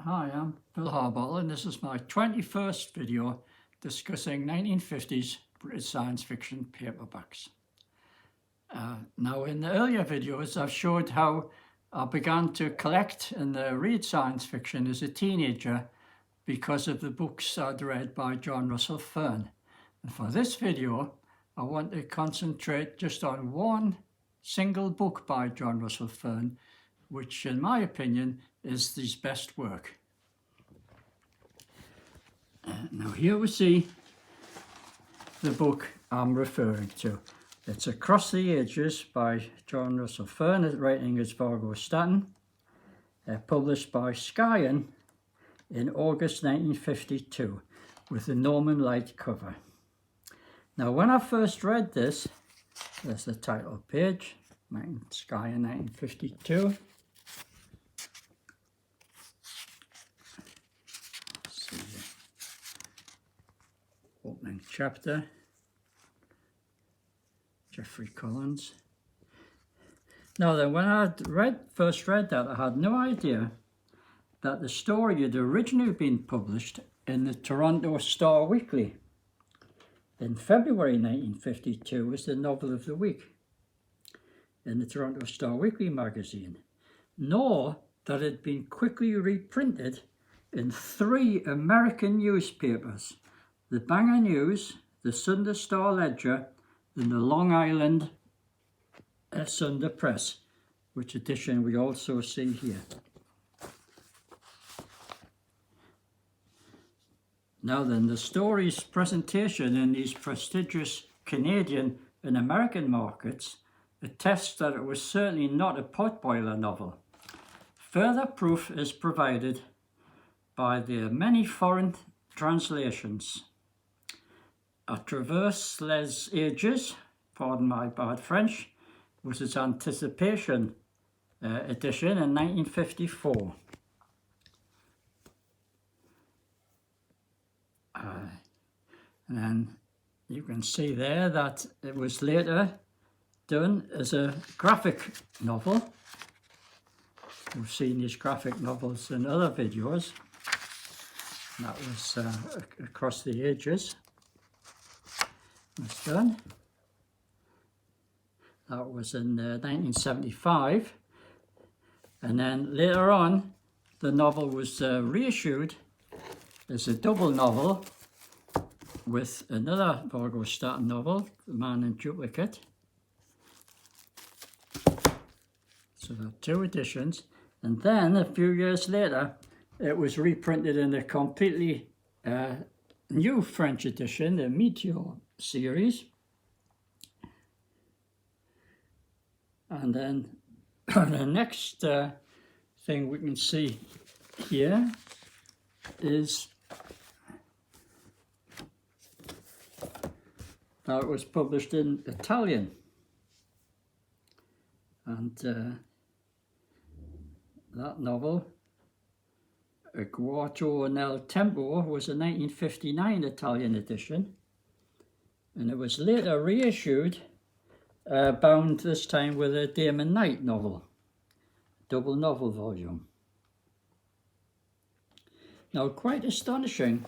Hi, I'm Bill Harbottle, and this is my 21st video discussing 1950s British science fiction paperbacks. Now, in the earlier videos, I've showed how I began to collect and read science fiction as a teenager because of the books I'd read by J.R.Fearn. And for this video, I want to concentrate just on one single book by J.R.Fearn, which, in my opinion, is his best work. Now here we see the book I'm referring to. It's Across the Ages by J.R.Fearn, writing as Vargo Statten, published by Skyen in August 1952 with the Norman Light cover. Now when I first read this, there's the title page, Skyen 1952. Opening chapter, Geoffrey Collins. Now then, when I first read that, I had no idea that the story had originally been published in the Toronto Star Weekly. In February 1952 was the novel of the week in the Toronto Star Weekly magazine, nor that it had been quickly reprinted in 3 American newspapers: the Bangor News, the Sunday Star Ledger, and the Long Island Sunday Press, which edition we also see here. Now then, the story's presentation in these prestigious Canadian and American markets attests that it was certainly not a potboiler novel. Further proof is provided by the many foreign translations. A Traverse les Ages, pardon my bad French, was its anticipation edition in 1954. And then you can see there that it was later done as a graphic novel. You've seen these graphic novels in other videos. That was Across the Ages. Was done. That was in 1975, and then later on the novel was reissued as a double novel with another Vargo Statten novel, The Man in Duplicate. So there are 2 editions, and then a few years later it was reprinted in a completely new French edition, the Meteor series. And then the next thing we can see here is that it was published in Italian, and that novel, A Guardo nel Tempo, was a 1959 Italian edition, and it was later reissued, bound this time with a Damon Knight novel, double novel volume. Now, quite astonishing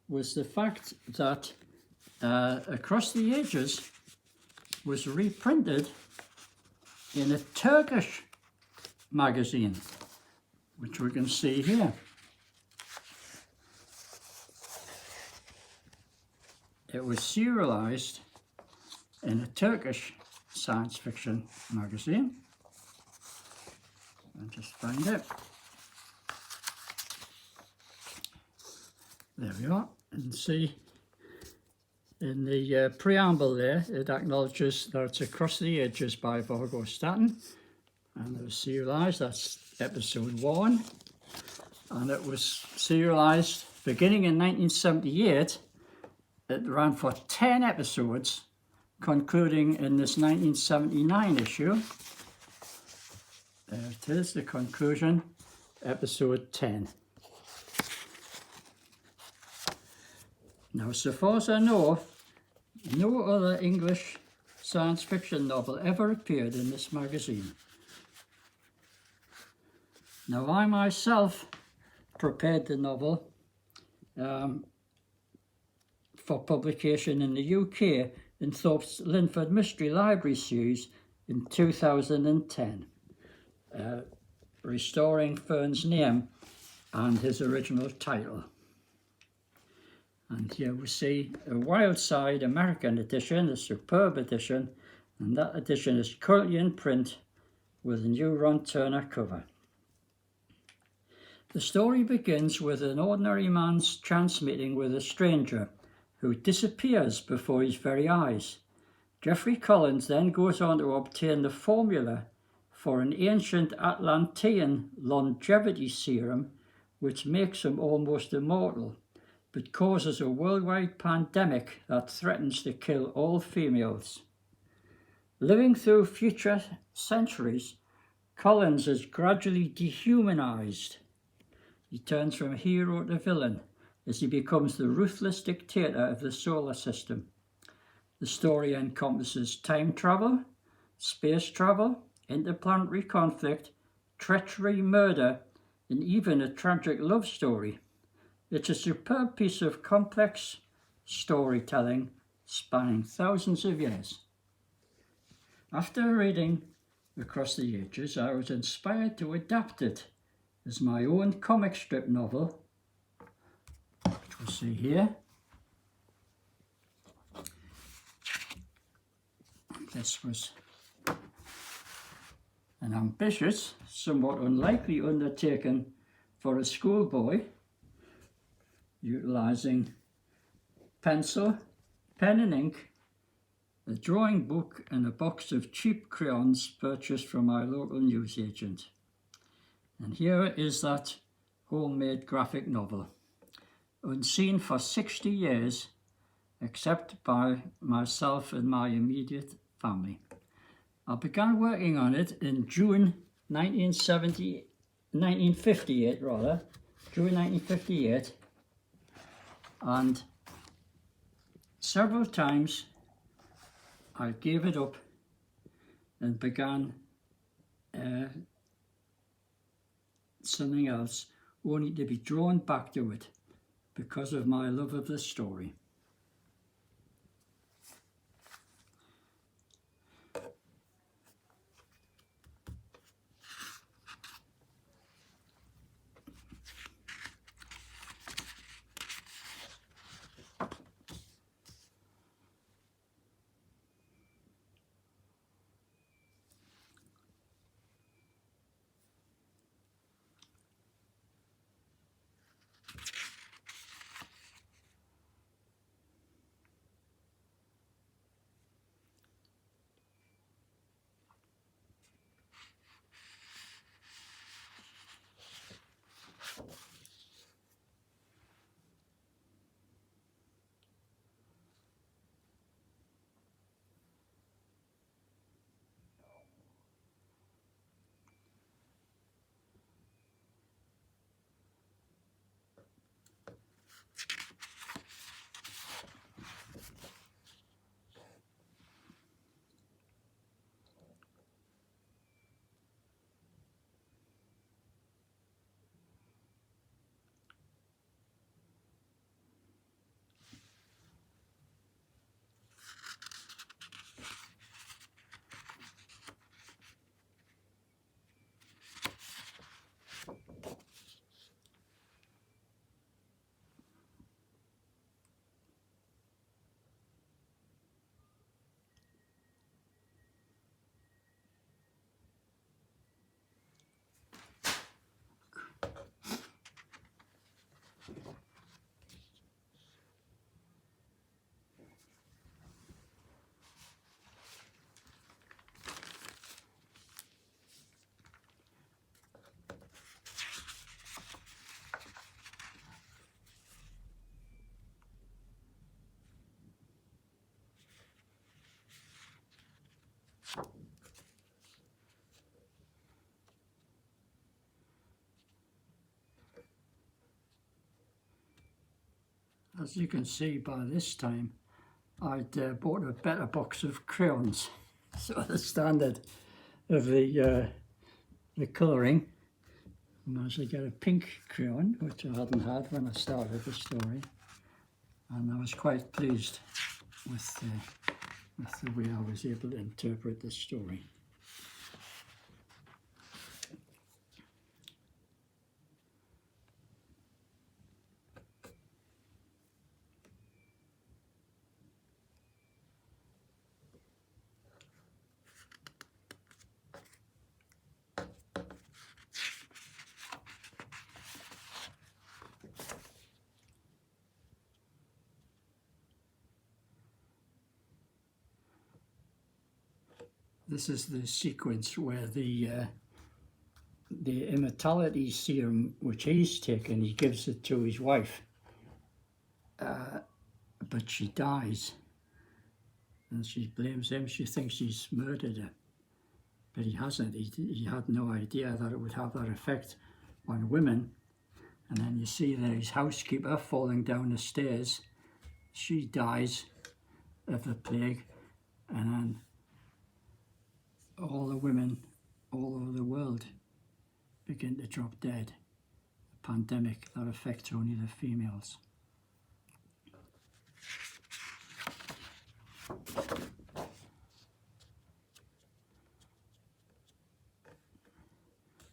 was the fact that Across the Ages was reprinted in a Turkish magazine, which we can see here. It was serialized in a Turkish science fiction magazine. I'll just find it. There we are. And see in the preamble there, it acknowledges that it's Across the Ages by Vargo Statten, and it was serialized. That's episode 1, and it was serialized beginning in 1978. It ran for 10 episodes, concluding in this 1979 issue. There it is, the conclusion, episode 10. Now, so far as I know, no other English science fiction novel ever appeared in this magazine. Now, I myself prepared the novel for publication in the UK in Thorpe's Linford Mystery Library series in 2010, restoring Fearn's name and his original title. And here we see a Wildside American edition, a superb edition, and that edition is currently in print with a new Ron Turner cover. The story begins with an ordinary man's chance meeting with a stranger who disappears before his very eyes. Geoffrey Collins then goes on to obtain the formula for an ancient Atlantean longevity serum which makes him almost immortal, but causes a worldwide pandemic that threatens to kill all females. Living through future centuries, Collins is gradually dehumanized. He turns from hero to villain as he becomes the ruthless dictator of the solar system. The story encompasses time travel, space travel, interplanetary conflict, treachery, murder, and even a tragic love story. It's a superb piece of complex storytelling spanning thousands of years. After reading Across the Ages, I was inspired to adapt it as my own comic strip novel, which we'll see here. This was an ambitious, somewhat unlikely undertaking for a schoolboy, utilising pencil, pen and ink, a drawing book and a box of cheap crayons purchased from my local newsagent. And here is that homemade graphic novel, unseen for 60 years, except by myself and my immediate family. I began working on it in June 1958, June 1958, and several times I gave it up and began something else, only to be drawn back to it because of my love of the story. As you can see by this time, I'd bought a better box of crayons. So the standard of the colouring I managed to get a pink crayon, which I hadn't had when I started the story, and I was quite pleased with the way I was able to interpret the story. This is the sequence where the immortality serum, which he's taken, he gives it to his wife, but she dies, and she blames him. She thinks he's murdered her, but he hasn't. He had no idea that it would have that effect on women. And then you see there his housekeeper falling down the stairs. She dies of the plague, and then all the women all over the world begin to drop dead. A pandemic that affects only the females.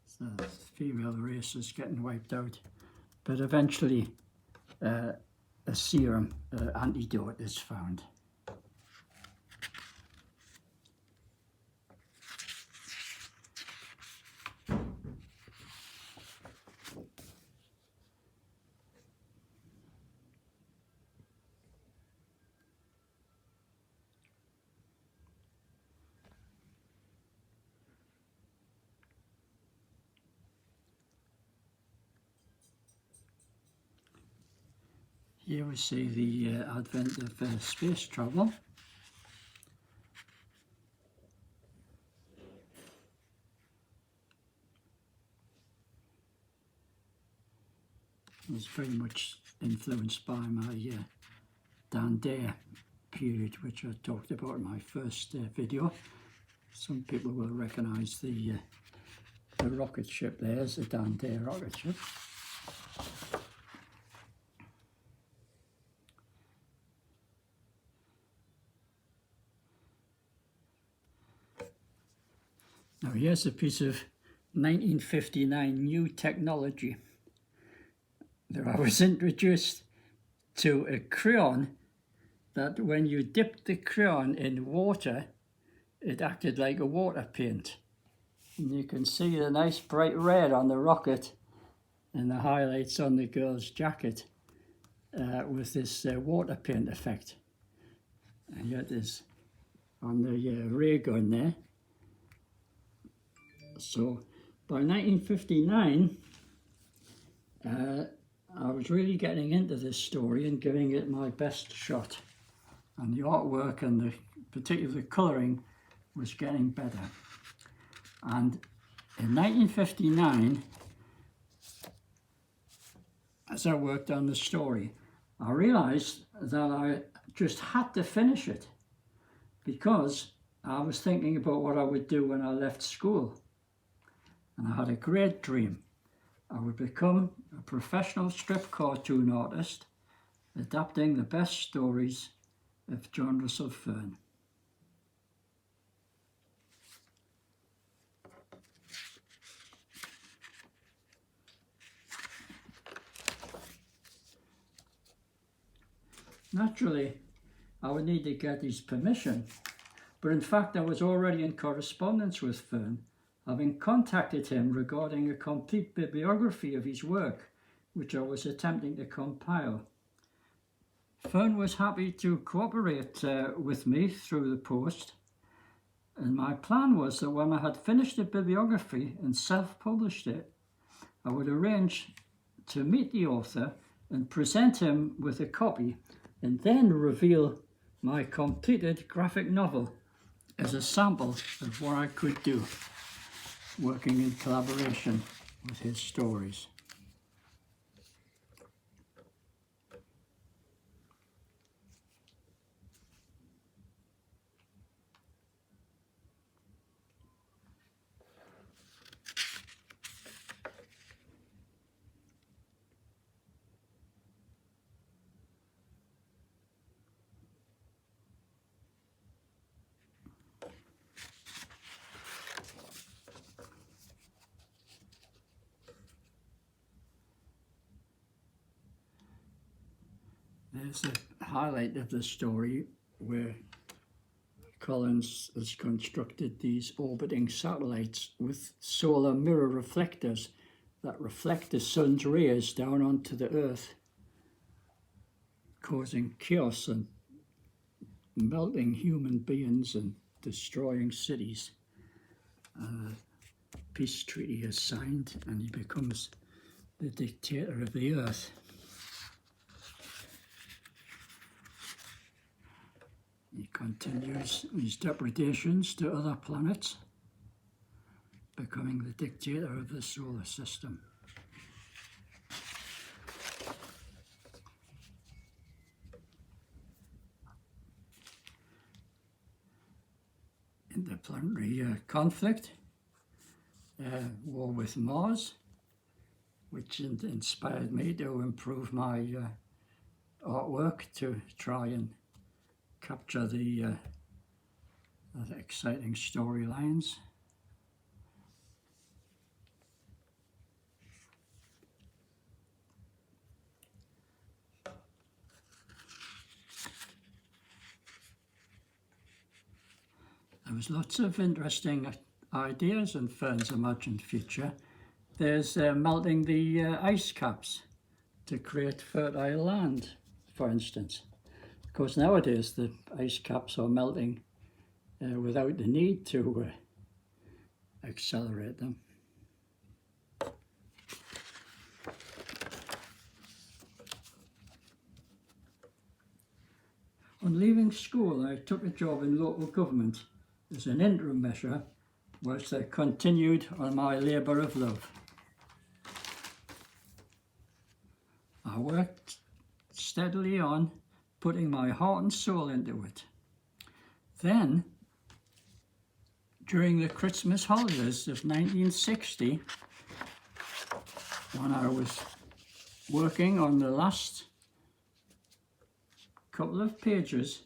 So the female race is getting wiped out, but eventually a serum antidote is found. Here we see the advent of space travel. It was very much influenced by my Dan Dare period, which I talked about in my first video. Some people will recognise the rocket ship there as a Dan Dare rocket ship. Now here's a piece of 1959 new technology. There I was introduced to a crayon that when you dipped the crayon in water, it acted like a water paint. And you can see the nice bright red on the rocket and the highlights on the girl's jacket with this water paint effect. And yet there's on the ray gun there. So by 1959, I was really getting into this story and giving it my best shot. And the artwork and particularly the colouring was getting better. And in 1959, as I worked on the story, I realised that I just had to finish it because I was thinking about what I would do when I left school. And I had a great dream. I would become a professional strip cartoon artist, adapting the best stories of J.R.Fearn. Naturally, I would need to get his permission, but in fact I was already in correspondence with Fearn, having contacted him regarding a complete bibliography of his work, which I was attempting to compile. Fearn was happy to cooperate with me through the post, and my plan was that when I had finished the bibliography and self-published it, I would arrange to meet the author and present him with a copy, and then reveal my completed graphic novel as a sample of what I could do, working in collaboration with his stories. There's a highlight of the story where Collins has constructed these orbiting satellites with solar mirror reflectors that reflect the sun's rays down onto the Earth, causing chaos and melting human beings and destroying cities. Peace treaty is signed and he becomes the dictator of the Earth. He continues his depredations to other planets, becoming the dictator of the solar system. Interplanetary conflict, war with Mars, which inspired me to improve my artwork to try and capture the exciting storylines. There was lots of interesting ideas in Fearn's imagined future. There's melting the ice caps to create fertile land, for instance. Of course, nowadays the ice caps are melting without the need to accelerate them. On leaving school, I took a job in local government as an interim measure whilst I continued on my labour of love. I worked steadily on, putting my heart and soul into it. Then, during the Christmas holidays of 1960, when I was working on the last couple of pages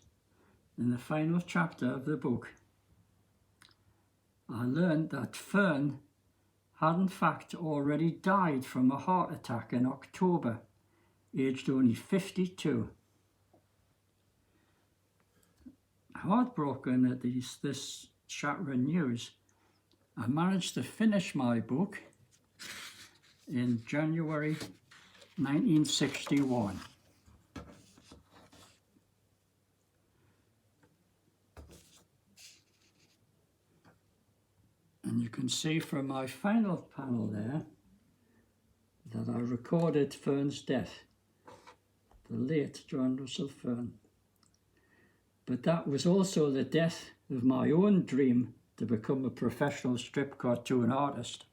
in the final chapter of the book, I learned that Fearn had in fact already died from a heart attack in October, aged only 52. Heartbroken at this shattering news, I managed to finish my book in January 1961. And you can see from my final panel there that I recorded Fearn's death, the late John Russell Fearn. But that was also the death of my own dream to become a professional strip cartoon artist.